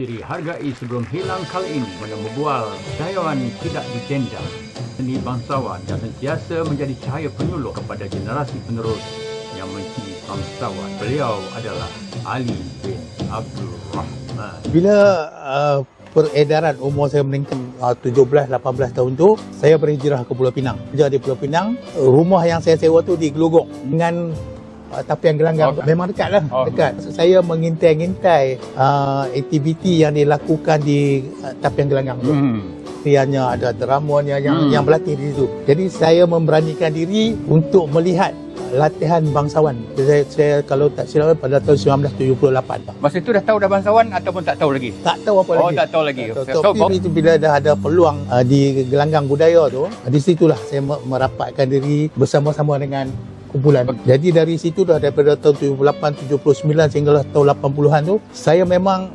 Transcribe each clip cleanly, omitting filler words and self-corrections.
Dihargai sebelum hilang kali ini mana membual cahayawan tidak ditendang. Seni bangsawan yang sentiasa menjadi cahaya penyuluh kepada generasi penerus yang menciri bangsawan. Beliau adalah Ali bin Abdul Rahman. Bila peredaran umur saya meningkat 17-18 tahun tu, saya berhijrah ke Pulau Pinang. Kerja di Pulau Pinang, rumah yang saya sewa tu di Gelugok dengan Tapian Gelanggang. Memang dekat lah, dekat. Saya mengintai-ngintai aktiviti yang dilakukan di Tapian Gelanggang tu. Hanya ada dramanya yang berlatih di situ. Jadi saya memberanikan diri untuk melihat latihan bangsawan. Saya kalau tak silap pada tahun 1978. Masa itu dah tahu dah bangsawan ataupun tak tahu lagi? Tak tahu apa lagi. Oh, tak tahu lagi. Tapi bila dah ada peluang di gelanggang budaya tu, di situlah saya merapatkan diri bersama-sama dengan kumpulan. Jadi dari situ dah daripada tahun 78, 79 sehinggalah tahun 80-an tu, saya memang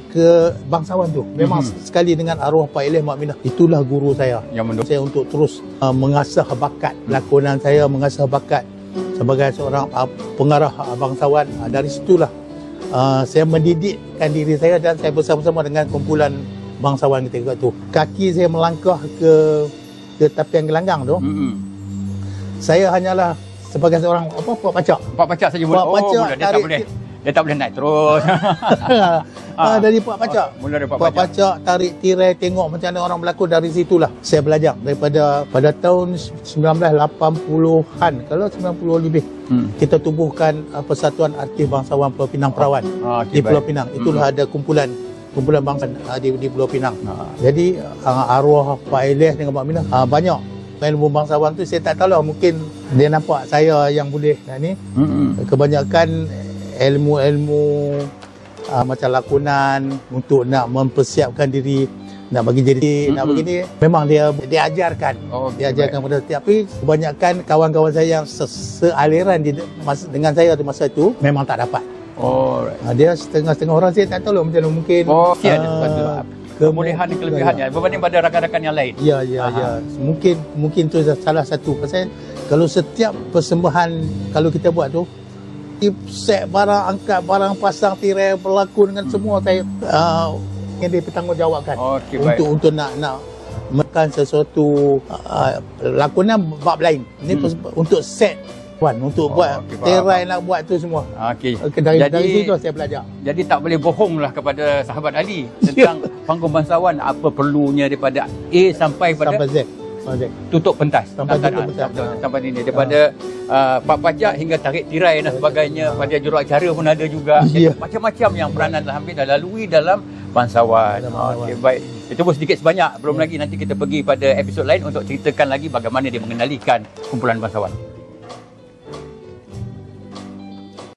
ke bangsawan tu. Memang sekali dengan arwah Pak Elih Mak Minah. Itulah guru saya. Yang saya untuk terus mengasah bakat lakonan saya, mengasah bakat sebagai seorang pengarah bangsawan. Dari situlah saya mendidikkan diri saya dan saya bersama-sama dengan kumpulan bangsawan ketika itu. Kaki saya melangkah ke Tapian Gelanggang tu. Saya hanyalah sebagai seorang Pak Pacak. Pak Pacak saja boleh. Dia tak boleh naik terus. Dari Pak Pacak. Mula dari Pak Pacak tarik tirai, tengok macam mana orang berlakon. Dari situlah saya belajar daripada pada tahun 1980-an, kalau 90 lebih. Kita tubuhkan Persatuan Artis Bangsawan Pulau Pinang Perawan di Pulau Pinang. Itulah ada kumpulan bangsa di Pulau Pinang. Jadi arwah Pak Elih dengan Mak Minah banyak ilmu bangsawan tu. Saya tak tahu lah, mungkin dia nampak saya yang boleh ni. Kebanyakan ilmu-ilmu macam lakonan untuk nak mempersiapkan diri, nak bagi jadi nak begini, memang dia ajarkan. Dia ajarkan pada tapi kebanyakan kawan-kawan saya yang sealiran dengan saya di masa itu memang tak dapat. Dia setengah-setengah orang saya tak tahu lah macam mana mungkin kemuliaan dan kelebihannya berbanding pada rakan-rakan yang lain. Ya. Mungkin tu salah satu. Pasal kalau setiap persembahan kalau kita buat tu, set barang, angkat barang, pasang tirai, berlakon dengan semua, saya yang dipertanggungjawabkan untuk nak makan sesuatu lakonan bab lain. Ini untuk set untuk buat tirai, nak buat tu semua. Dari situ saya belajar. Jadi tak boleh bohonglah kepada sahabat Ali tentang panggung bangsawan, apa perlunya daripada A sampai Z. Tutup pentas sampai ini, daripada Pak Pacak hingga tarik tirai dan sebagainya. Pada juruacara pun ada juga. Macam-macam yang peranan telah ambil dan lalui dalam bangsawan. Baik, itu pun sedikit sebanyak. Belum lagi nanti kita pergi pada episod lain untuk ceritakan lagi bagaimana dia mengendalikan kumpulan bangsawan.